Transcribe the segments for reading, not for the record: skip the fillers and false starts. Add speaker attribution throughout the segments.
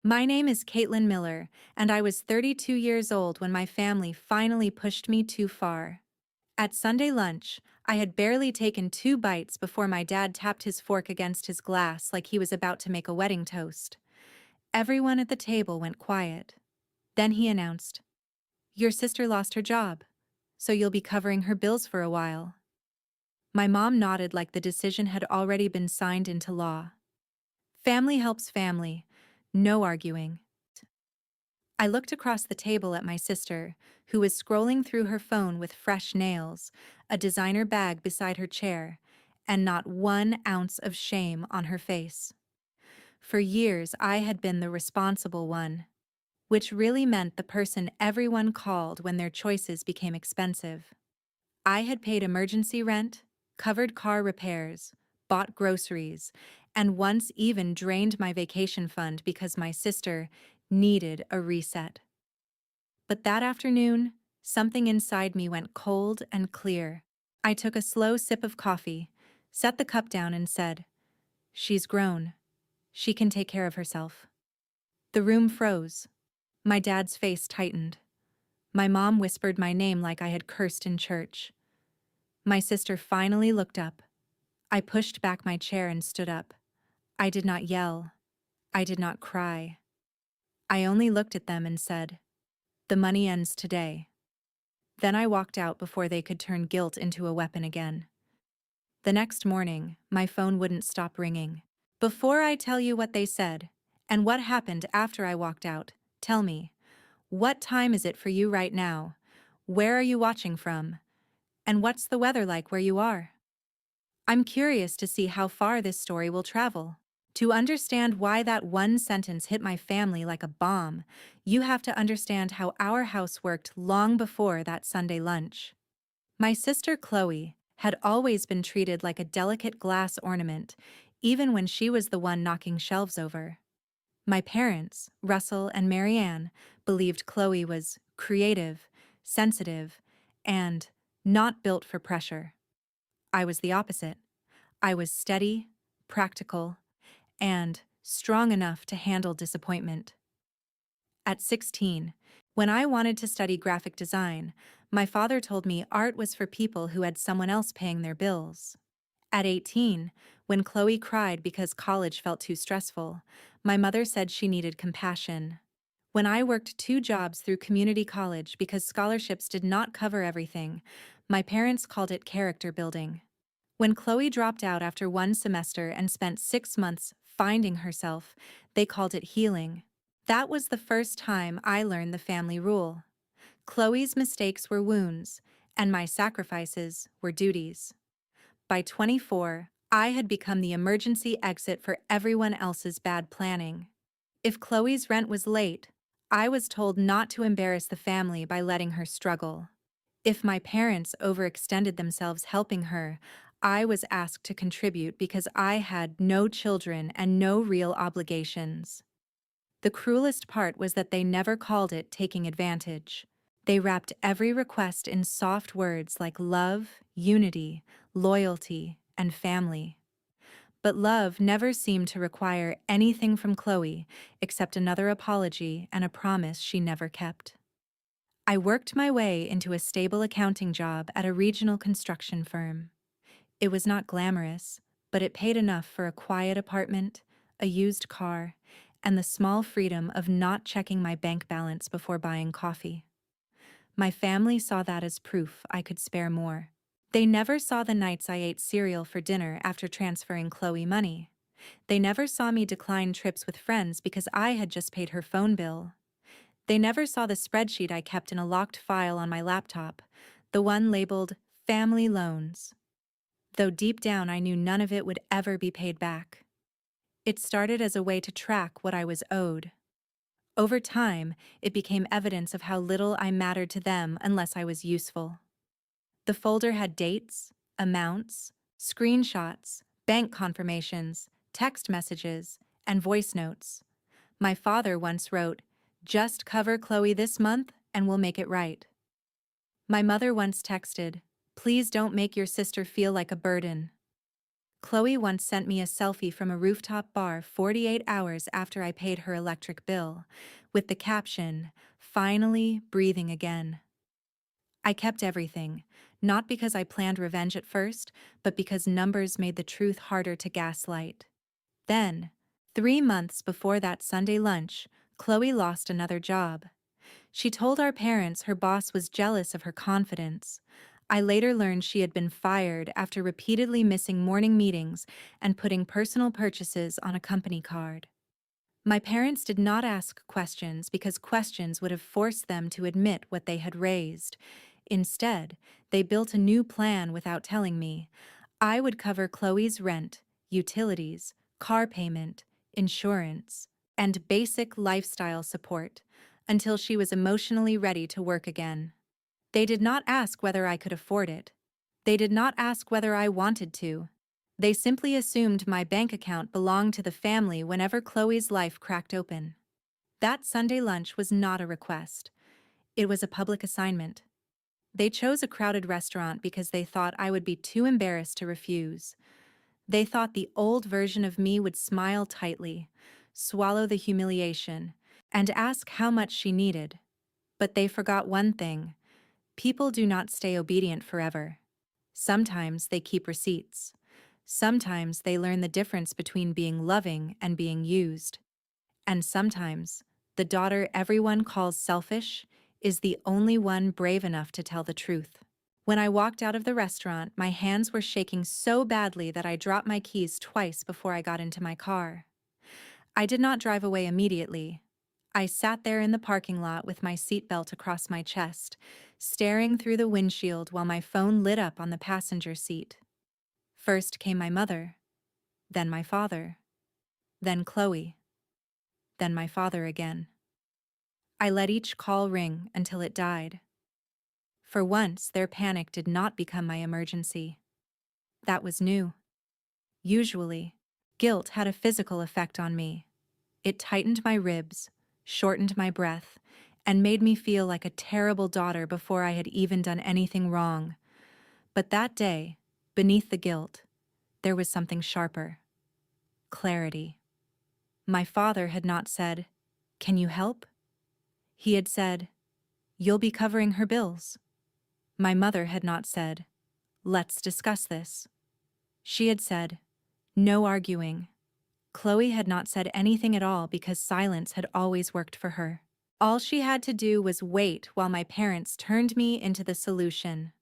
Speaker 1: My name is Caitlin Miller, and I was 32 years old when my family finally pushed me too far. At Sunday lunch, I had barely taken 2 bites before my dad tapped his fork against his glass like he was about to make a wedding toast. Everyone at the table went quiet. Then he announced, "Your sister lost her job, so you'll be covering her bills for a while." My mom nodded like the decision had already been signed into law. Family helps family. No arguing. I looked across the table at my sister, who was scrolling through her phone with fresh nails, a designer bag beside her chair, and not 1 ounce of shame on her face. For years, I had been the responsible one, which really meant the person everyone called when their choices became expensive. I had paid emergency rent, covered car repairs, bought groceries, and once even drained my vacation fund because my sister needed a reset. But that afternoon, something inside me went cold and clear. I took a slow sip of coffee, set the cup down, and said, "She's grown. She can take care of herself." The room froze. My dad's face tightened. My mom whispered my name like I had cursed in church. My sister finally looked up. I pushed back my chair and stood up. I did not yell. I did not cry. I only looked at them and said, "The money ends today." Then I walked out before they could turn guilt into a weapon again. The next morning, my phone wouldn't stop ringing. Before I tell you what they said, and what happened after I walked out, tell me, what time is it for you right now? Where are you watching from? And what's the weather like where you are? I'm curious to see how far this story will travel. To understand why that one sentence hit my family like a bomb, you have to understand how our house worked long before that Sunday lunch. My sister Chloe had always been treated like a delicate glass ornament, even when she was the one knocking shelves over. My parents, Russell and Marianne, believed Chloe was creative, sensitive, and not built for pressure. I was the opposite. I was steady, practical, and strong enough to handle disappointment. At 16, when I wanted to study graphic design, my father told me art was for people who had someone else paying their bills. At 18, when Chloe cried because college felt too stressful, my mother said she needed compassion. When I worked 2 jobs through community college because scholarships did not cover everything, my parents called it character building. When Chloe dropped out after 1 semester and spent 6 months finding herself, they called it healing. That was the first time I learned the family rule. Chloe's mistakes were wounds, and my sacrifices were duties. By 24, I had become the emergency exit for everyone else's bad planning. If Chloe's rent was late, I was told not to embarrass the family by letting her struggle. If my parents overextended themselves helping her, I was asked to contribute because I had no children and no real obligations. The cruelest part was that they never called it taking advantage. They wrapped every request in soft words like love, unity, loyalty, and family. But love never seemed to require anything from Chloe except another apology and a promise she never kept. I worked my way into a stable accounting job at a regional construction firm. It was not glamorous, but it paid enough for a quiet apartment, a used car, and the small freedom of not checking my bank balance before buying coffee. My family saw that as proof I could spare more. They never saw the nights I ate cereal for dinner after transferring Chloe money. They never saw me decline trips with friends because I had just paid her phone bill. They never saw the spreadsheet I kept in a locked file on my laptop, the one labeled family loans. Though deep down I knew none of it would ever be paid back. It started as a way to track what I was owed. Over time, it became evidence of how little I mattered to them unless I was useful. The folder had dates, amounts, screenshots, bank confirmations, text messages, and voice notes. My father once wrote, "Just cover Chloe this month and we'll make it right." My mother once texted, "Please don't make your sister feel like a burden." Chloe once sent me a selfie from a rooftop bar 48 hours after I paid her electric bill, with the caption, "Finally breathing again." I kept everything, not because I planned revenge at first, but because numbers made the truth harder to gaslight. Then, 3 months before that Sunday lunch, Chloe lost another job. She told our parents her boss was jealous of her confidence. I later learned she had been fired after repeatedly missing morning meetings and putting personal purchases on a company card. My parents did not ask questions because questions would have forced them to admit what they had raised. Instead, they built a new plan without telling me. I would cover Chloe's rent, utilities, car payment, insurance, and basic lifestyle support until she was emotionally ready to work again. They did not ask whether I could afford it. They did not ask whether I wanted to. They simply assumed my bank account belonged to the family whenever Chloe's life cracked open. That Sunday lunch was not a request. It was a public assignment. They chose a crowded restaurant because they thought I would be too embarrassed to refuse. They thought the old version of me would smile tightly, swallow the humiliation, and ask how much she needed. But they forgot one thing: people do not stay obedient forever. Sometimes they keep receipts. Sometimes they learn the difference between being loving and being used. And sometimes, the daughter everyone calls selfish is the only one brave enough to tell the truth. When I walked out of the restaurant, my hands were shaking so badly that I dropped my keys twice before I got into my car. I did not drive away immediately. I sat there in the parking lot with my seatbelt across my chest, staring through the windshield while my phone lit up on the passenger seat. First came my mother, then my father, then Chloe, then my father again. I let each call ring until it died. For once, their panic did not become my emergency. That was new. Usually, guilt had a physical effect on me. It tightened my ribs, shortened my breath, and made me feel like a terrible daughter before I had even done anything wrong. But that day, beneath the guilt, there was something sharper: clarity. My father had not said, "Can you help?" He had said, "You'll be covering her bills." My mother had not said, "Let's discuss this." She had said, "No arguing." Chloe had not said anything at all because silence had always worked for her. All she had to do was wait while my parents turned me into the solution.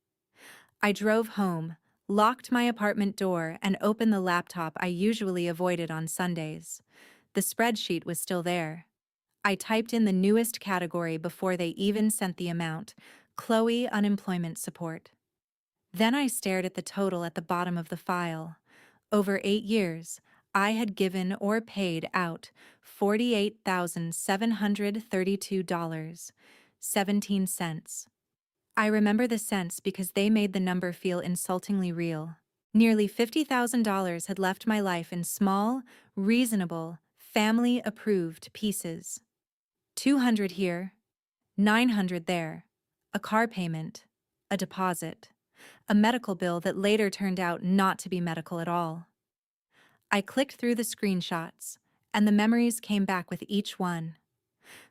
Speaker 1: I drove home, locked my apartment door, and opened the laptop I usually avoided on Sundays. The spreadsheet was still there. I typed in the newest category before they even sent the amount: Chloe unemployment support. Then I stared at the total at the bottom of the file. Over 8 years, I had given or paid out $48,732.17. I remember the cents because they made the number feel insultingly real. Nearly $50,000 had left my life in small, reasonable, family-approved pieces. 200 here, 900 there, a car payment, a deposit, a medical bill that later turned out not to be medical at all. I clicked through the screenshots, and the memories came back with each one.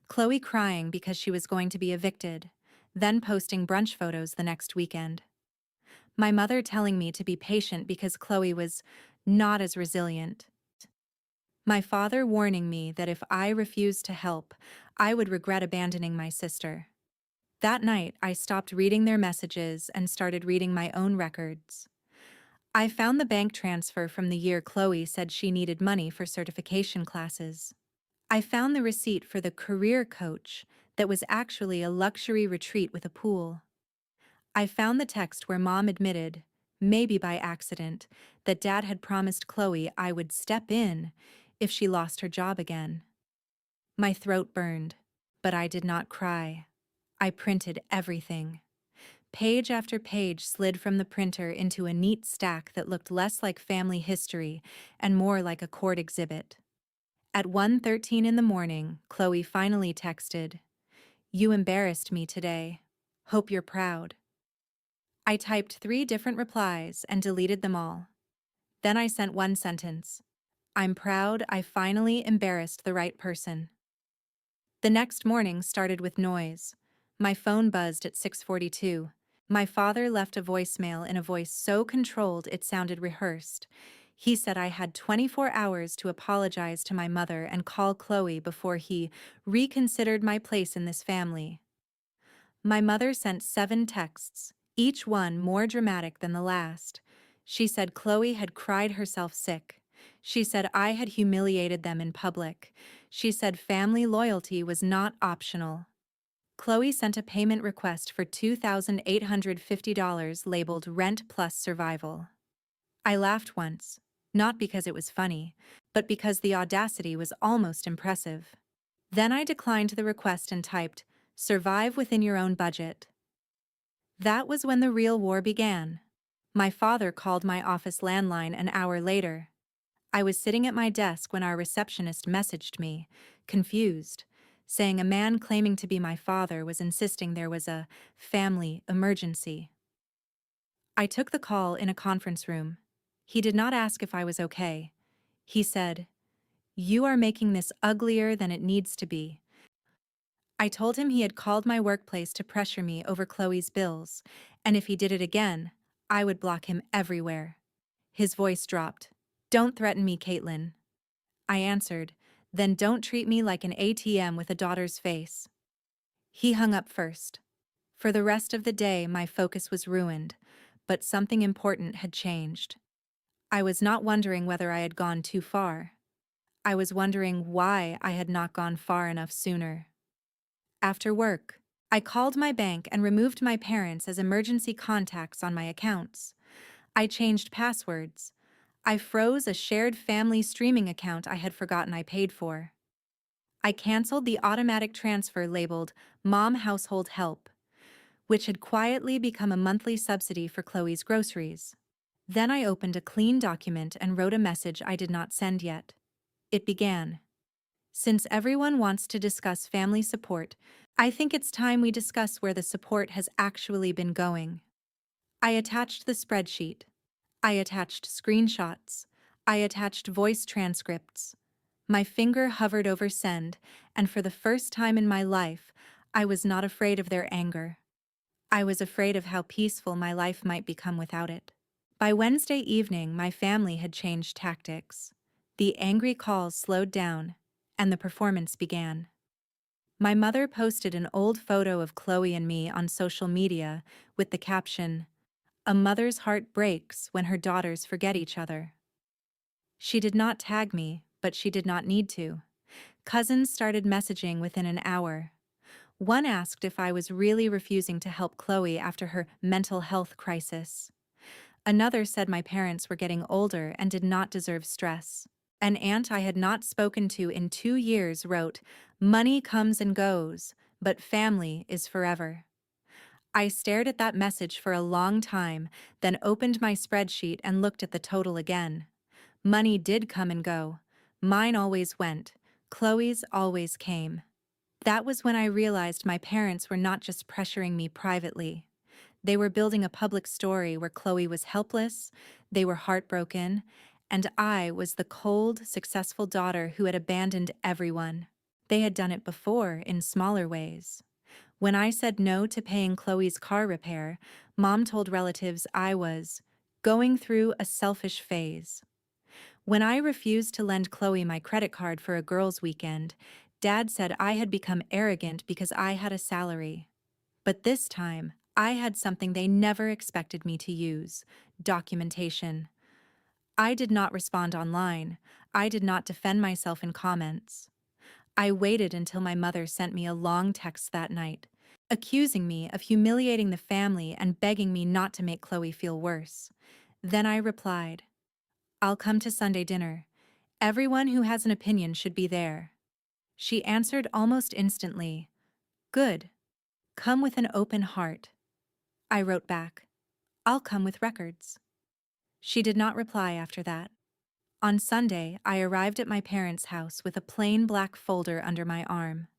Speaker 1: Chloe crying because she was going to be evicted, then posting brunch photos the next weekend. My mother telling me to be patient because Chloe was not as resilient. My father warning me that if I refused to help, I would regret abandoning my sister. That night, I stopped reading their messages and started reading my own records. I found the bank transfer from the year Chloe said she needed money for certification classes. I found the receipt for the career coach that was actually a luxury retreat with a pool. I found the text where Mom admitted, maybe by accident, that Dad had promised Chloe I would step in if she lost her job again. My throat burned, but I did not cry. I printed everything. Page after page slid from the printer into a neat stack that looked less like family history and more like a court exhibit. At 1:13 in the morning, Chloe finally texted, "You embarrassed me today. Hope you're proud." I typed 3 different replies and deleted them all. Then I sent one sentence. I'm proud I finally embarrassed the right person. The next morning started with noise. My phone buzzed at 6:42. My father left a voicemail in a voice so controlled it sounded rehearsed. He said I had 24 hours to apologize to my mother and call Chloe before he reconsidered my place in this family. My mother sent 7 texts, each one more dramatic than the last. She said Chloe had cried herself sick. She said I had humiliated them in public. She said family loyalty was not optional. Chloe sent a payment request for $2,850 labeled Rent Plus Survival. I laughed once, not because it was funny, but because the audacity was almost impressive. Then I declined the request and typed, "Survive within your own budget." That was when the real war began. My father called my office landline an hour later. I was sitting at my desk when our receptionist messaged me, confused, saying a man claiming to be my father was insisting there was a family emergency. I took the call in a conference room. He did not ask if I was okay. He said, "You are making this uglier than it needs to be." I told him he had called my workplace to pressure me over Chloe's bills, and if he did it again, I would block him everywhere. His voice dropped. "Don't threaten me, Caitlin." I answered, "Then don't treat me like an ATM with a daughter's face." He hung up first. For the rest of the day, my focus was ruined, but something important had changed. I was not wondering whether I had gone too far. I was wondering why I had not gone far enough sooner. After work, I called my bank and removed my parents as emergency contacts on my accounts. I changed passwords. I froze a shared family streaming account I had forgotten I paid for. I canceled the automatic transfer labeled Mom Household Help, which had quietly become a monthly subsidy for Chloe's groceries. Then I opened a clean document and wrote a message I did not send yet. It began, "Since everyone wants to discuss family support, I think it's time we discuss where the support has actually been going." I attached the spreadsheet. I attached screenshots. I attached voice transcripts. My finger hovered over send, and for the first time in my life, I was not afraid of their anger. I was afraid of how peaceful my life might become without it. By Wednesday evening, my family had changed tactics. The angry calls slowed down, and the performance began. My mother posted an old photo of Chloe and me on social media with the caption, "A mother's heart breaks when her daughters forget each other." She did not tag me, but she did not need to. Cousins started messaging within an hour. One asked if I was really refusing to help Chloe after her mental health crisis. Another said my parents were getting older and did not deserve stress. An aunt I had not spoken to in 2 years wrote, "Money comes and goes, but family is forever." I stared at that message for a long time, then opened my spreadsheet and looked at the total again. Money did come and go. Mine always went. Chloe's always came. That was when I realized my parents were not just pressuring me privately. They were building a public story where Chloe was helpless, they were heartbroken, and I was the cold, successful daughter who had abandoned everyone. They had done it before in smaller ways. When I said no to paying Chloe's car repair, Mom told relatives I was going through a selfish phase. When I refused to lend Chloe my credit card for a girls' weekend, Dad said I had become arrogant because I had a salary. But this time, I had something they never expected me to use: documentation. I did not respond online. I did not defend myself in comments. I waited until my mother sent me a long text that night, accusing me of humiliating the family and begging me not to make Chloe feel worse. Then I replied, "I'll come to Sunday dinner. Everyone who has an opinion should be there." She answered almost instantly, "Good. Come with an open heart." I wrote back, "I'll come with records." She did not reply after that. On Sunday, I arrived at my parents' house with a plain black folder under my arm.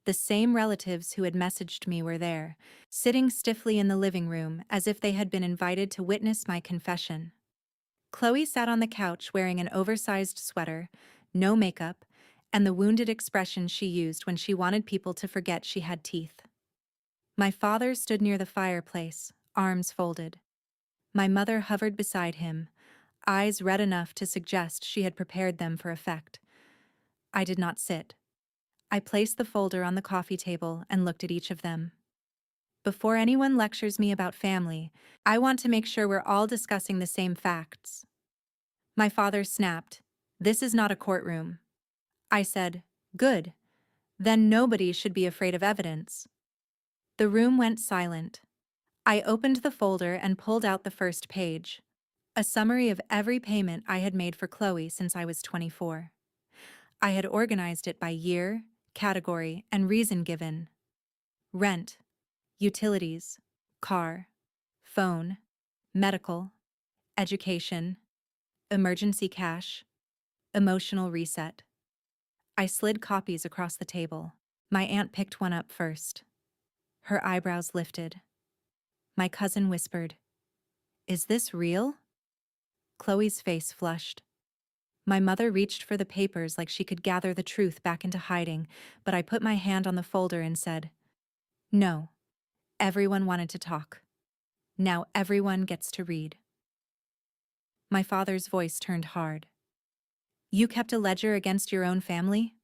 Speaker 1: The same relatives who had messaged me were there, sitting stiffly in the living room as if they had been invited to witness my confession. Chloe sat on the couch wearing an oversized sweater, no makeup, and the wounded expression she used when she wanted people to forget she had teeth. My father stood near the fireplace, arms folded. My mother hovered beside him, eyes red enough to suggest she had prepared them for effect. I did not sit. I placed the folder on the coffee table and looked at each of them. Before anyone lectures me about family, I want to make sure we're all discussing the same facts. My father snapped, "This is not a courtroom." I said, "Good. Then nobody should be afraid of evidence." The room went silent. I opened the folder and pulled out the first page, a summary of every payment I had made for Chloe since I was 24. I had organized it by year, category, and reason given: rent, utilities, car, phone, medical, education, emergency cash, emotional reset. I slid copies across the table. My aunt picked one up first. Her eyebrows lifted. My cousin whispered, "Is this real?" Chloe's face flushed. My mother reached for the papers like she could gather the truth back into hiding, but I put my hand on the folder and said, "No. Everyone wanted to talk. Now everyone gets to read." My father's voice turned hard. "You kept a ledger against your own family?"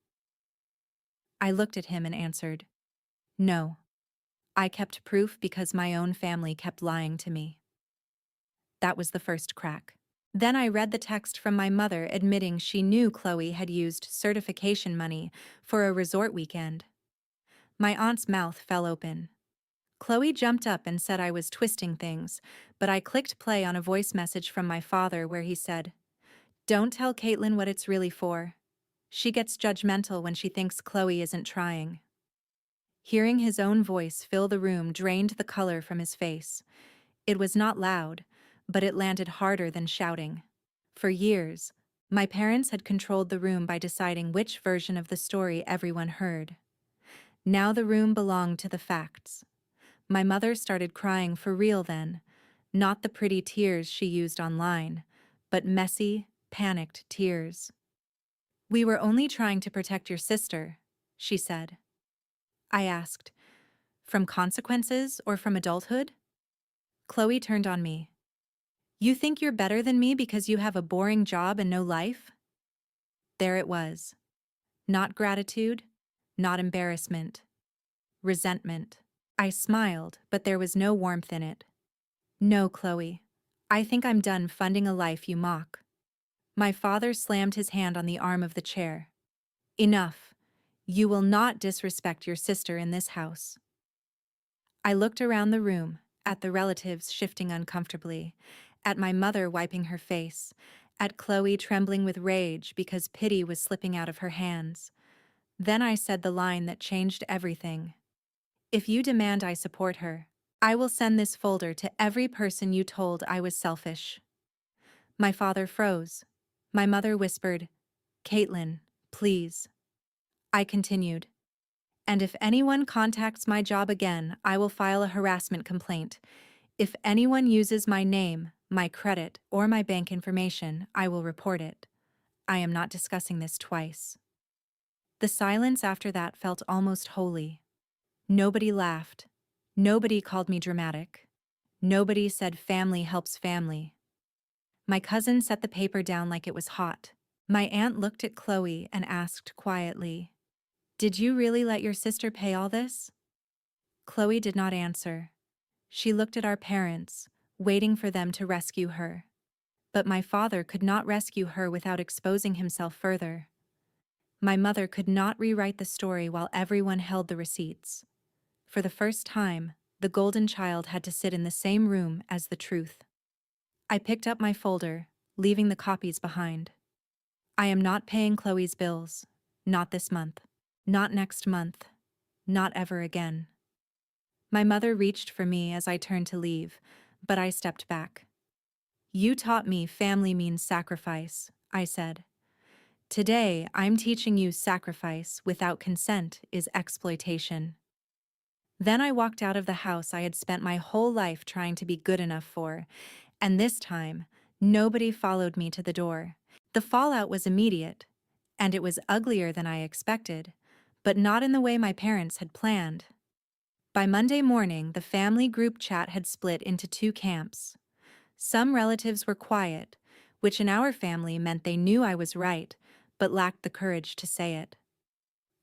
Speaker 1: I looked at him and answered, "No. I kept proof because my own family kept lying to me." That was the first crack. Then I read the text from my mother admitting she knew Chloe had used certification money for a resort weekend. My aunt's mouth fell open. Chloe jumped up and said I was twisting things, but I clicked play on a voice message from my father where he said, "Don't tell Caitlin what it's really for. She gets judgmental when she thinks Chloe isn't trying." Hearing his own voice fill the room drained the color from his face. It was not loud, but it landed harder than shouting. For years, my parents had controlled the room by deciding which version of the story everyone heard. Now the room belonged to the facts. My mother started crying for real then, not the pretty tears she used online, but messy, panicked tears. "We were only trying to protect your sister," she said. I asked, "From consequences or from adulthood?" Chloe turned on me. "You think you're better than me because you have a boring job and no life?" There it was. Not gratitude, not embarrassment. Resentment. I smiled, but there was no warmth in it. "No, Chloe. I think I'm done funding a life you mock." My father slammed his hand on the arm of the chair. "Enough. You will not disrespect your sister in this house." I looked around the room, at the relatives shifting uncomfortably, at my mother wiping her face, at Chloe trembling with rage because pity was slipping out of her hands. Then I said the line that changed everything. "If you demand I support her, I will send this folder to every person you told I was selfish." My father froze. My mother whispered, "Caitlin, please." I continued, "And if anyone contacts my job again, I will file a harassment complaint. If anyone uses my name, my credit, or my bank information, I will report it. I am not discussing this twice." The silence after that felt almost holy. Nobody laughed. Nobody called me dramatic. Nobody said family helps family. My cousin set the paper down like it was hot. My aunt looked at Chloe and asked quietly, "Did you really let your sister pay all this?" Chloe did not answer. She looked at our parents, waiting for them to rescue her. But my father could not rescue her without exposing himself further. My mother could not rewrite the story while everyone held the receipts. For the first time, the golden child had to sit in the same room as the truth. I picked up my folder, leaving the copies behind. I am not paying Chloe's bills. Not this month. Not next month. Not ever again. My mother reached for me as I turned to leave, but I stepped back. "You taught me family means sacrifice," I said. "Today, I'm teaching you sacrifice without consent is exploitation." Then I walked out of the house I had spent my whole life trying to be good enough for, and this time, Nobody followed me to the door. The fallout was immediate, and it was uglier than I expected, but not in the way my parents had planned. By Monday morning, the family group chat had split into two camps. Some relatives were quiet, which in our family meant they knew I was right, but lacked the courage to say it.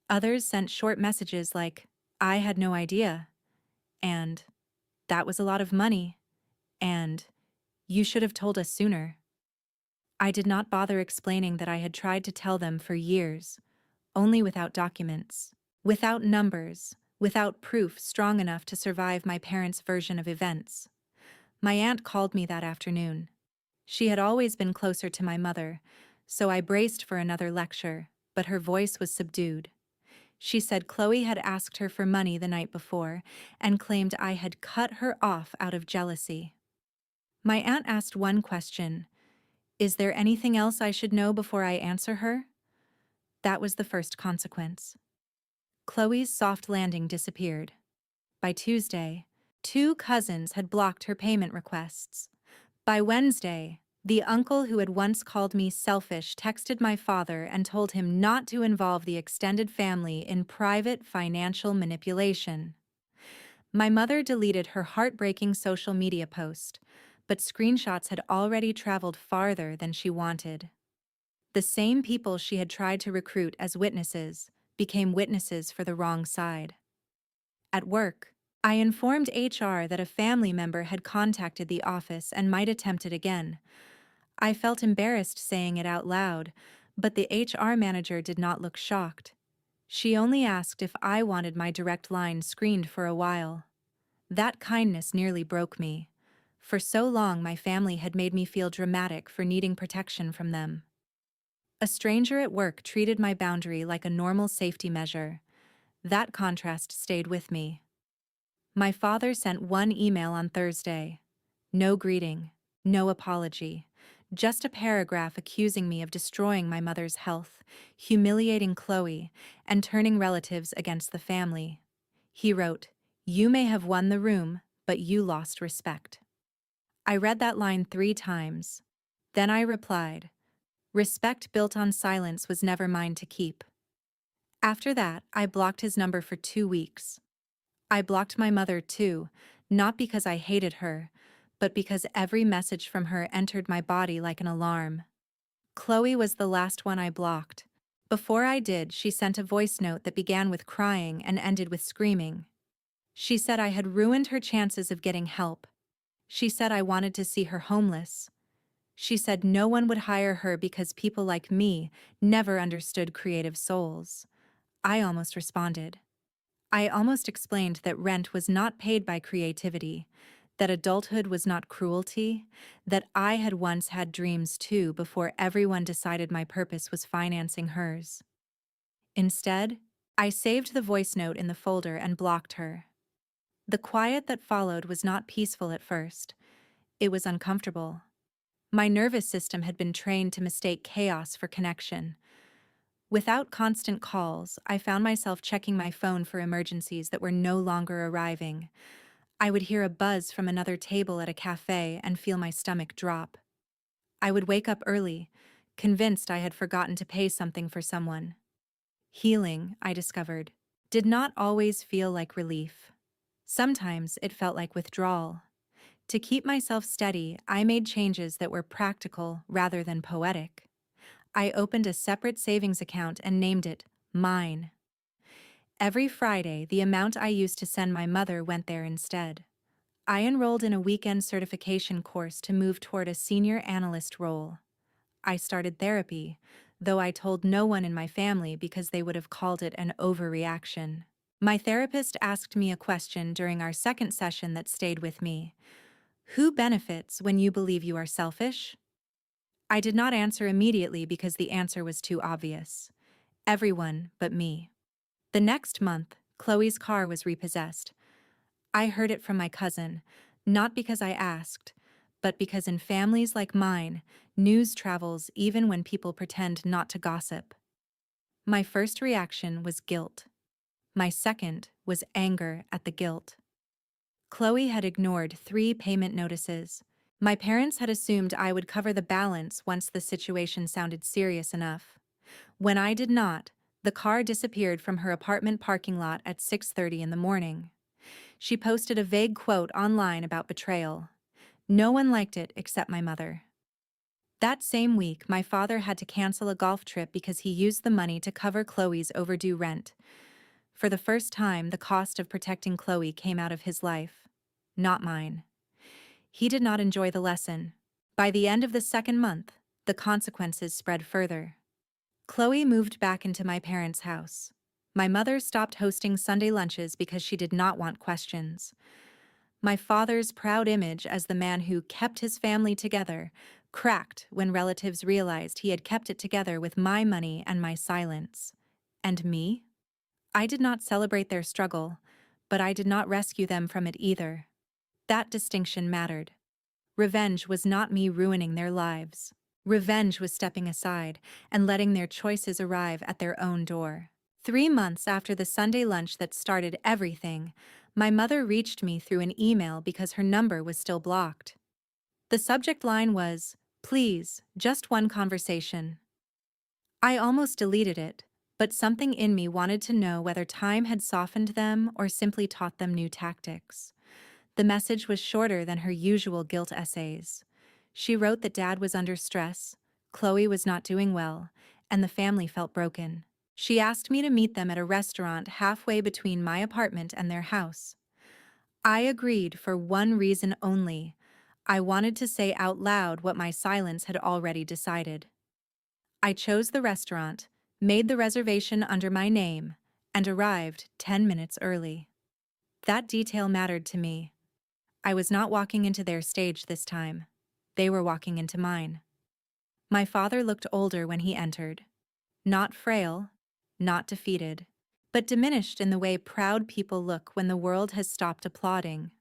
Speaker 1: Others sent short messages like, "I had no idea," and "That was a lot of money," and "You should have told us sooner." I did not bother explaining that I had tried to tell them for years, only without documents, without numbers, without proof strong enough to survive my parents' version of events. My aunt called me that afternoon. She had always been closer to my mother, so I braced for another lecture, but her voice was subdued. She said Chloe had asked her for money the night before and claimed I had cut her off out of jealousy. My aunt asked one question: "Is there anything else I should know before I answer her?" That was the first consequence. Chloe's soft landing disappeared. By Tuesday, two cousins had blocked her payment requests. By Wednesday, the uncle who had once called me selfish texted my father and told him not to involve the extended family in private financial manipulation. My mother deleted her heartbreaking social media post, but screenshots had already traveled farther than she wanted. The same people she had tried to recruit as witnesses became witnesses for the wrong side. At work, I informed HR that a family member had contacted the office and might attempt it again. I felt embarrassed saying it out loud, but the HR manager did not look shocked. She only asked if I wanted my direct line screened for a while. That kindness nearly broke me. For so long, my family had made me feel dramatic for needing protection from them. A stranger at work treated my boundary like a normal safety measure. That contrast stayed with me. My father sent one email on Thursday. No greeting, no apology, just a paragraph accusing me of destroying my mother's health, humiliating Chloe, and turning relatives against the family. He wrote, "You may have won the room, but you lost respect." I read that line 3 times. Then I replied, "Respect built on silence was never mine to keep." After that, I blocked his number for 2 weeks. I blocked my mother too, not because I hated her, but because every message from her entered my body like an alarm. Chloe was the last one I blocked. Before I did, she sent a voice note that began with crying and ended with screaming. She said I had ruined her chances of getting help. She said I wanted to see her homeless. She said no one would hire her because people like me never understood creative souls. I almost responded. I almost explained that rent was not paid by creativity, that adulthood was not cruelty, that I had once had dreams too before everyone decided my purpose was financing hers. Instead, I saved the voice note in the folder and blocked her. The quiet that followed was not peaceful at first. It was uncomfortable. My nervous system had been trained to mistake chaos for connection. Without constant calls, I found myself checking my phone for emergencies that were no longer arriving. I would hear a buzz from another table at a cafe and feel my stomach drop. I would wake up early, convinced I had forgotten to pay something for someone. Healing, I discovered, did not always feel like relief. Sometimes it felt like withdrawal. To keep myself steady, I made changes that were practical rather than poetic. I opened a separate savings account and named it Mine. Every Friday, the amount I used to send my mother went there instead. I enrolled in a weekend certification course to move toward a senior analyst role. I started therapy, though I told no one in my family because they would have called it an overreaction. My therapist asked me a question during our second session that stayed with me. Who benefits when you believe you are selfish? I did not answer immediately because the answer was too obvious. Everyone but me. The next month, Chloe's car was repossessed. I heard it from my cousin, not because I asked, but because in families like mine, news travels even when people pretend not to gossip. My first reaction was guilt. My second was anger at the guilt. Chloe had ignored 3 payment notices. My parents had assumed I would cover the balance once the situation sounded serious enough. When I did not, the car disappeared from her apartment parking lot at 6:30 in the morning. She posted a vague quote online about betrayal. No one liked it except my mother. That same week, my father had to cancel a golf trip because he used the money to cover Chloe's overdue rent. For the first time, the cost of protecting Chloe came out of his life, not mine. He did not enjoy the lesson. By the end of the second month, the consequences spread further. Chloe moved back into my parents' house. My mother stopped hosting Sunday lunches because she did not want questions. My father's proud image as the man who kept his family together cracked when relatives realized he had kept it together with my money and my silence. And me? I did not celebrate their struggle, but I did not rescue them from it either. That distinction mattered. Revenge was not me ruining their lives. Revenge was stepping aside and letting their choices arrive at their own door. 3 months after the Sunday lunch that started everything, my mother reached me through an email because her number was still blocked. The subject line was, "Please, just one conversation." I almost deleted it, but something in me wanted to know whether time had softened them or simply taught them new tactics. The message was shorter than her usual guilt essays. She wrote that Dad was under stress, Chloe was not doing well, and the family felt broken. She asked me to meet them at a restaurant halfway between my apartment and their house. I agreed for one reason only. I wanted to say out loud what my silence had already decided. I chose the restaurant, made the reservation under my name, and arrived 10 minutes early. That detail mattered to me. I was not walking into their stage this time. They were walking into mine. My father looked older when he entered. Not frail, not defeated, but diminished in the way proud people look when the world has stopped applauding.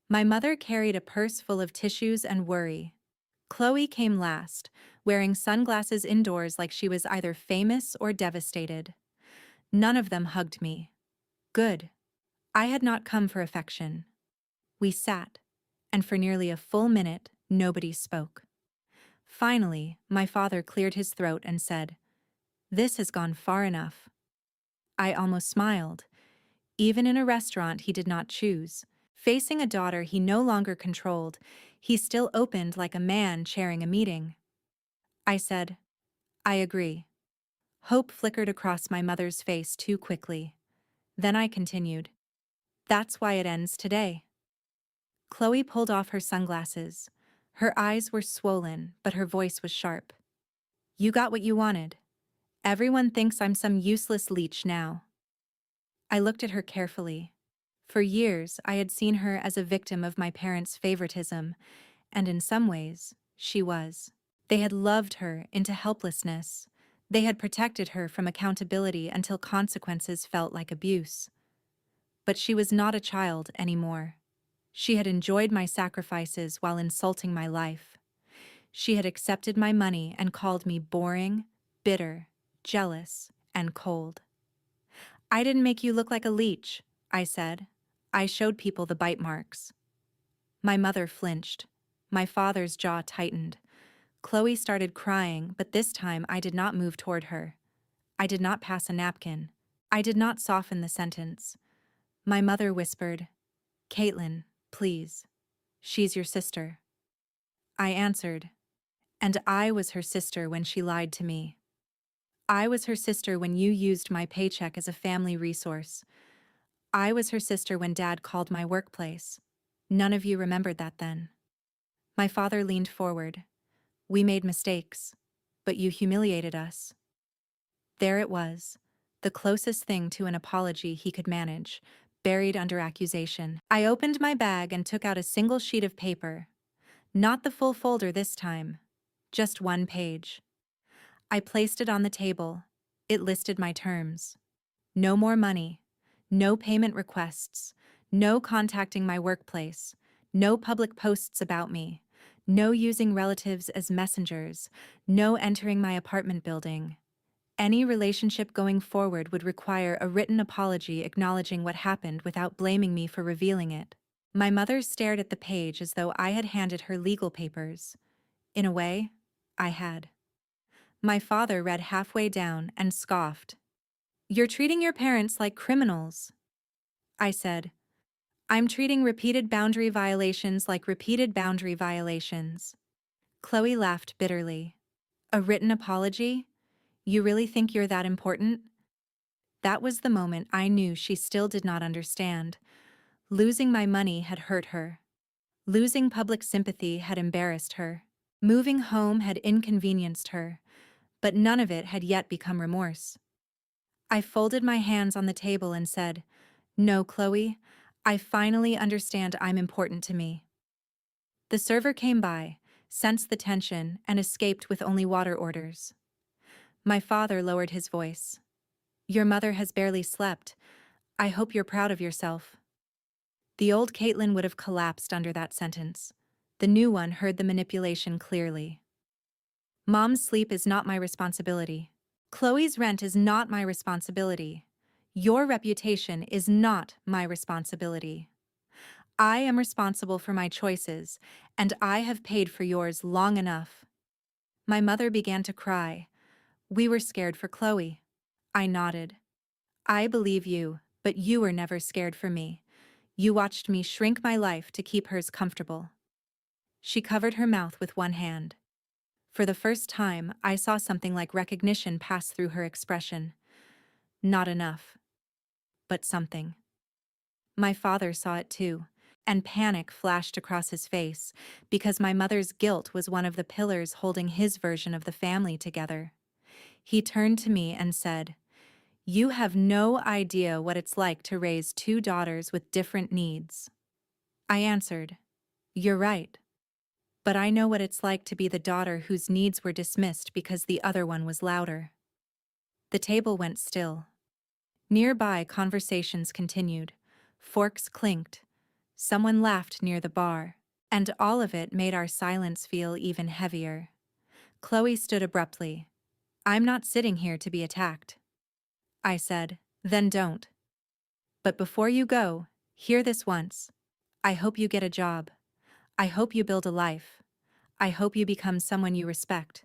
Speaker 1: My mother carried a purse full of tissues and worry. Chloe came last, wearing sunglasses indoors like she was either famous or devastated. None of them hugged me. Good. I had not come for affection. We sat, and for nearly a full minute, nobody spoke. Finally, my father cleared his throat and said, "This has gone far enough." I almost smiled. Even in a restaurant he did not choose. Facing a daughter he no longer controlled, he still opened like a man chairing a meeting. I said, "I agree." Hope flickered across my mother's face too quickly. Then I continued, "That's why it ends today." Chloe pulled off her sunglasses. Her eyes were swollen, but her voice was sharp. "You got what you wanted. Everyone thinks I'm some useless leech now." I looked at her carefully. For years, I had seen her as a victim of my parents' favoritism, and in some ways, she was. They had loved her into helplessness. They had protected her from accountability until consequences felt like abuse. But she was not a child anymore. She had enjoyed my sacrifices while insulting my life. She had accepted my money and called me boring, bitter, jealous, and cold. "I didn't make you look like a leech," I said. "I showed people the bite marks." My mother flinched. My father's jaw tightened. Chloe started crying, but this time I did not move toward her. I did not pass a napkin. I did not soften the sentence. My mother whispered, "Caitlin, please. She's your sister." I answered, "And I was her sister when she lied to me. I was her sister when you used my paycheck as a family resource. I was her sister when Dad called my workplace. None of you remembered that then." My father leaned forward. "We made mistakes, but you humiliated us." There it was, the closest thing to an apology he could manage, buried under accusation. I opened my bag and took out a single sheet of paper. Not the full folder this time, just one page. I placed it on the table. It listed my terms. No more money, no payment requests, no contacting my workplace, no public posts about me, no using relatives as messengers, no entering my apartment building. Any relationship going forward would require a written apology acknowledging what happened without blaming me for revealing it. My mother stared at the page as though I had handed her legal papers. In a way, I had. My father read halfway down and scoffed. "You're treating your parents like criminals," I said. "I'm treating repeated boundary violations like repeated boundary violations." Chloe laughed bitterly. "A written apology? You really think you're that important?" That was the moment I knew she still did not understand. Losing my money had hurt her. Losing public sympathy had embarrassed her. Moving home had inconvenienced her, but none of it had yet become remorse. I folded my hands on the table and said, "No, Chloe, I finally understand I'm important to me." The server came by, sensed the tension, and escaped with only water orders. My father lowered his voice. "Your mother has barely slept. I hope you're proud of yourself." The old Caitlin would have collapsed under that sentence. The new one heard the manipulation clearly. "Mom's sleep is not my responsibility. Chloe's rent is not my responsibility. Your reputation is not my responsibility. I am responsible for my choices, and I have paid for yours long enough." My mother began to cry. "We were scared for Chloe." I nodded. "I believe you, but you were never scared for me. You watched me shrink my life to keep hers comfortable." She covered her mouth with one hand. For the first time, I saw something like recognition pass through her expression. Not enough, but something. My father saw it too, and panic flashed across his face, because my mother's guilt was one of the pillars holding his version of the family together. He turned to me and said, "You have no idea what it's like to raise two daughters with different needs." I answered, "You're right. But I know what it's like to be the daughter whose needs were dismissed because the other one was louder." The table went still. Nearby, conversations continued. Forks clinked. Someone laughed near the bar. And all of it made our silence feel even heavier. Chloe stood abruptly. "I'm not sitting here to be attacked." I said, "Then don't. But before you go, hear this once. I hope you get a job. I hope you build a life. I hope you become someone you respect.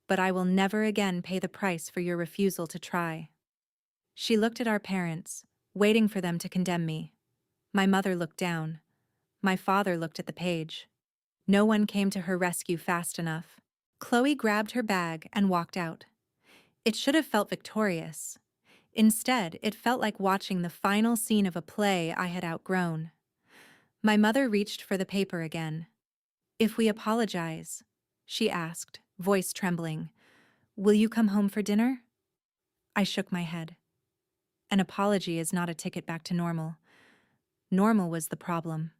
Speaker 1: But I will never again pay the price for your refusal to try." She looked at our parents, waiting for them to condemn me. My mother looked down. My father looked at the page. No one came to her rescue fast enough. Chloe grabbed her bag and walked out. It should have felt victorious. Instead, it felt like watching the final scene of a play I had outgrown. My mother reached for the paper again. "If we apologize," she asked, voice trembling, "will you come home for dinner?" I shook my head. An apology is not a ticket back to normal. Normal was the problem.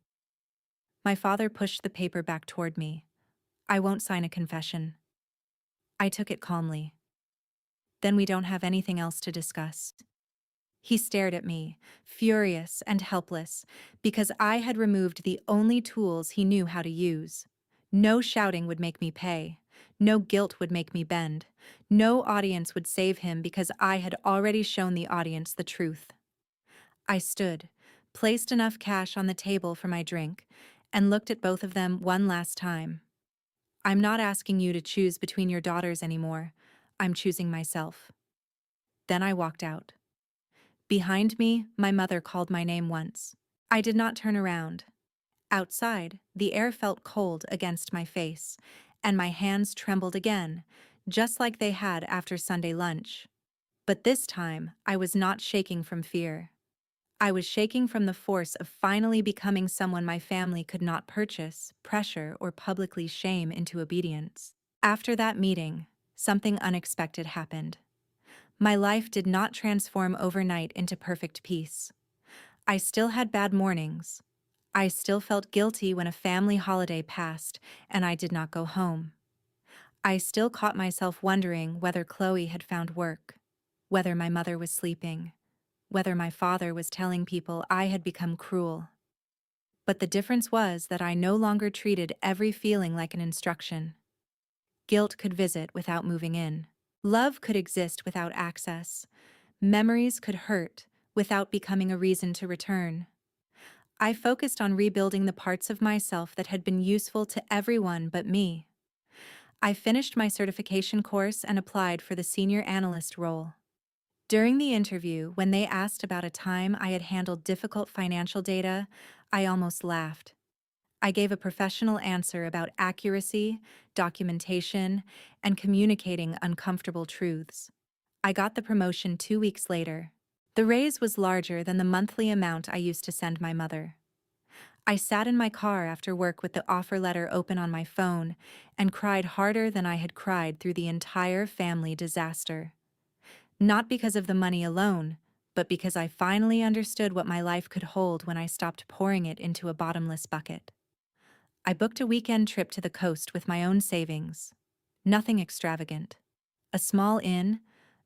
Speaker 1: My father pushed the paper back toward me. "I won't sign a confession." I took it calmly. "Then we don't have anything else to discuss." He stared at me, furious and helpless, because I had removed the only tools he knew how to use. No shouting would make me pay. No guilt would make me bend. No audience would save him because I had already shown the audience the truth. I stood, placed enough cash on the table for my drink, and looked at both of them one last time. "I'm not asking you to choose between your daughters anymore. I'm choosing myself." Then I walked out. Behind me, my mother called my name once. I did not turn around. Outside, the air felt cold against my face, and my hands trembled again, just like they had after Sunday lunch. But this time, I was not shaking from fear. I was shaking from the force of finally becoming someone my family could not purchase, pressure, or publicly shame into obedience. After that meeting, something unexpected happened. My life did not transform overnight into perfect peace. I still had bad mornings. I still felt guilty when a family holiday passed and I did not go home. I still caught myself wondering whether Chloe had found work, whether my mother was sleeping, whether my father was telling people I had become cruel. But the difference was that I no longer treated every feeling like an instruction. Guilt could visit without moving in. Love could exist without access. Memories could hurt without becoming a reason to return. I focused on rebuilding the parts of myself that had been useful to everyone but me. I finished my certification course and applied for the senior analyst role. During the interview, when they asked about a time I had handled difficult financial data, I almost laughed. I gave a professional answer about accuracy, documentation, and communicating uncomfortable truths. I got the promotion 2 weeks later. The raise was larger than the monthly amount I used to send my mother. I sat in my car after work with the offer letter open on my phone and cried harder than I had cried through the entire family disaster. Not because of the money alone, but because I finally understood what my life could hold when I stopped pouring it into a bottomless bucket. I booked a weekend trip to the coast with my own savings. Nothing extravagant. A small inn,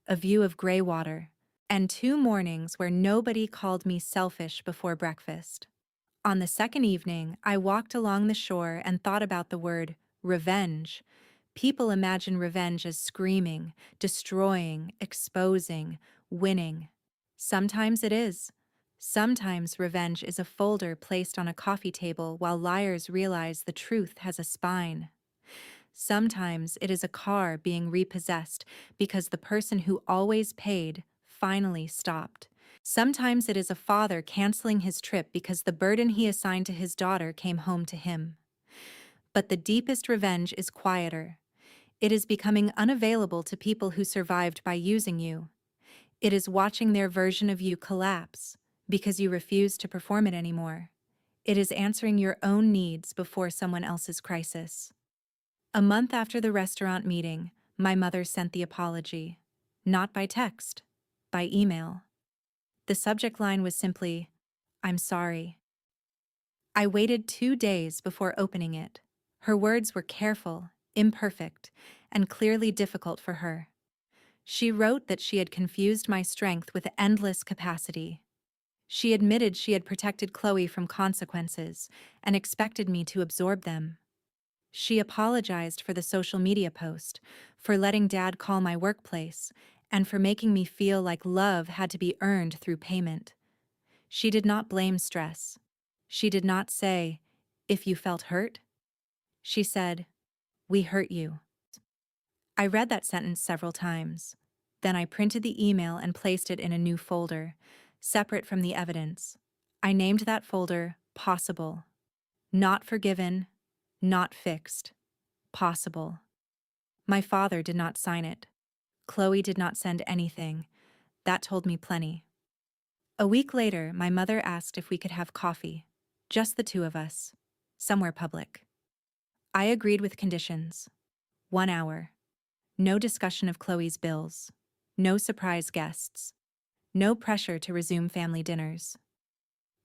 Speaker 1: a view of gray water, and 2 mornings where nobody called me selfish before breakfast. On the second evening, I walked along the shore and thought about the word revenge. People imagine revenge as screaming, destroying, exposing, winning. Sometimes it is. Sometimes revenge is a folder placed on a coffee table while liars realize the truth has a spine. Sometimes it is a car being repossessed because the person who always paid finally stopped. Sometimes it is a father canceling his trip because the burden he assigned to his daughter came home to him. But the deepest revenge is quieter. It is becoming unavailable to people who survived by using you. It is watching their version of you collapse because you refuse to perform it anymore. It is answering your own needs before someone else's crisis. A month after the restaurant meeting, my mother sent the apology. Not by text, by email. The subject line was simply, "I'm sorry." I waited 2 days before opening it. Her words were careful, imperfect, and clearly difficult for her. She wrote that she had confused my strength with endless capacity. She admitted she had protected Chloe from consequences and expected me to absorb them. She apologized for the social media post, for letting Dad call my workplace, and for making me feel like love had to be earned through payment. She did not blame stress. She did not say, "If you felt hurt." She said, "We hurt you." I read that sentence several times. Then I printed the email and placed it in a new folder, separate from the evidence. I named that folder Possible. Not forgiven, not fixed. Possible. My father did not sign it. Chloe did not send anything. That told me plenty. A week later, my mother asked if we could have coffee. Just the two of us. Somewhere public. I agreed with conditions. 1 hour. No discussion of Chloe's bills. No surprise guests. No pressure to resume family dinners.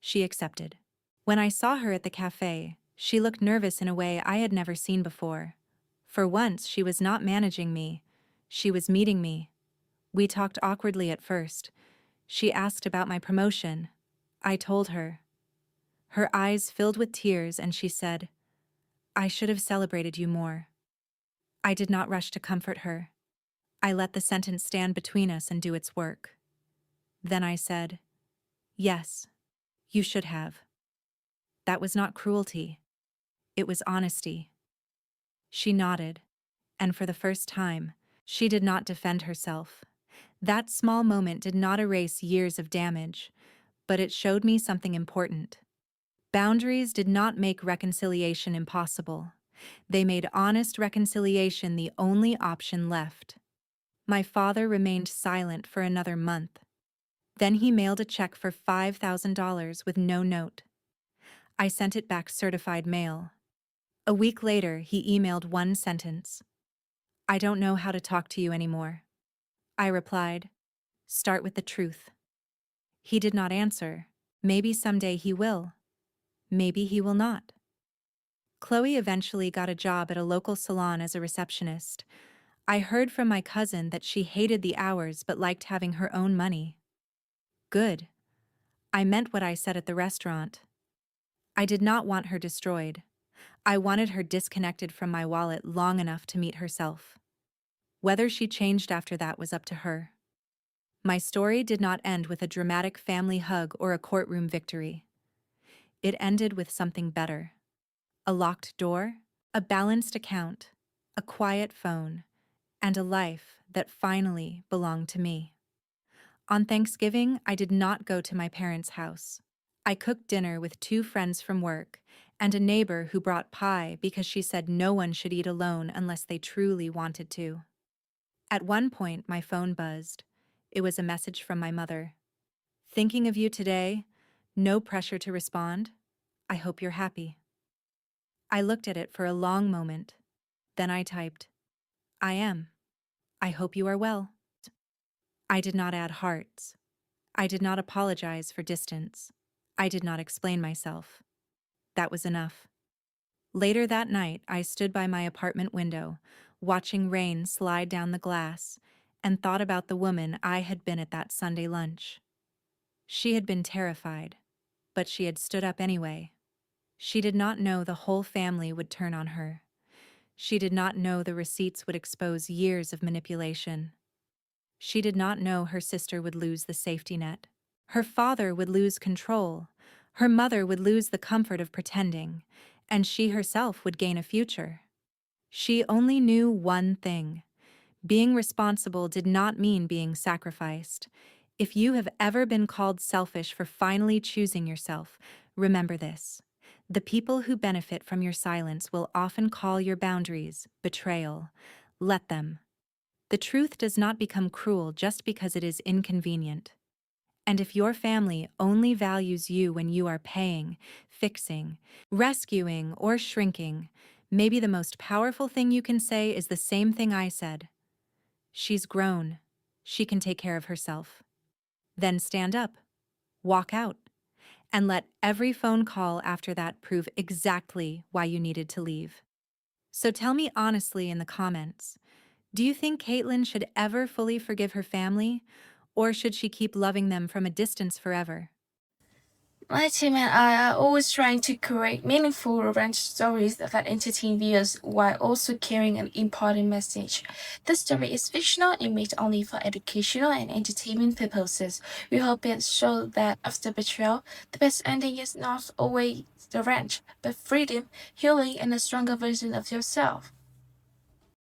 Speaker 1: She accepted. When I saw her at the cafe, she looked nervous in a way I had never seen before. For once, she was not managing me. She was meeting me. We talked awkwardly at first. She asked about my promotion. I told her. Her eyes filled with tears and she said, "I should have celebrated you more." I did not rush to comfort her. I let the sentence stand between us and do its work. Then I said, "Yes, you should have." That was not cruelty. It was honesty. She nodded, and for the first time, she did not defend herself. That small moment did not erase years of damage, but it showed me something important. Boundaries did not make reconciliation impossible. They made honest reconciliation the only option left. My father remained silent for another month. Then he mailed a check for $5,000 with no note. I sent it back certified mail. A week later, he emailed one sentence. "I don't know how to talk to you anymore." I replied, "Start with the truth." He did not answer. Maybe someday he will. Maybe he will not. Chloe eventually got a job at a local salon as a receptionist. I heard from my cousin that she hated the hours but liked having her own money. Good. I meant what I said at the restaurant. I did not want her destroyed. I wanted her disconnected from my wallet long enough to meet herself. Whether she changed after that was up to her. My story did not end with a dramatic family hug or a courtroom victory. It ended with something better. A locked door, a balanced account, a quiet phone, and a life that finally belonged to me. On Thanksgiving, I did not go to my parents' house. I cooked dinner with two friends from work and a neighbor who brought pie because she said no one should eat alone unless they truly wanted to. At one point, my phone buzzed. It was a message from my mother. Thinking of you today, no pressure to respond. I hope you're happy. I looked at it for a long moment. Then I typed, I am. I hope you are well. I did not add hearts. I did not apologize for distance. I did not explain myself. That was enough. Later that night, I stood by my apartment window, watching rain slide down the glass, and thought about the woman I had been at that Sunday lunch. She had been terrified, but she had stood up anyway. She did not know the whole family would turn on her. She did not know the receipts would expose years of manipulation. She did not know her sister would lose the safety net. Her father would lose control. Her mother would lose the comfort of pretending, and she herself would gain a future. She only knew one thing. Being responsible did not mean being sacrificed. If you have ever been called selfish for finally choosing yourself, remember this. The people who benefit from your silence will often call your boundaries betrayal. Let them. The truth does not become cruel just because it is inconvenient. And if your family only values you when you are paying, fixing, rescuing, or shrinking, maybe the most powerful thing you can say is the same thing I said. She's grown. She can take care of herself. Then stand up, walk out, and let every phone call after that prove exactly why you needed to leave. So tell me honestly in the comments, do you think Caitlin should ever fully forgive her family, or should she keep loving them from a distance forever?
Speaker 2: My team and I are always trying to create meaningful revenge stories that entertain viewers while also carrying an important message. This story is fictional and made only for educational and entertainment purposes. We hope it shows that after betrayal, the best ending is not always revenge, but freedom, healing, and a stronger version of yourself.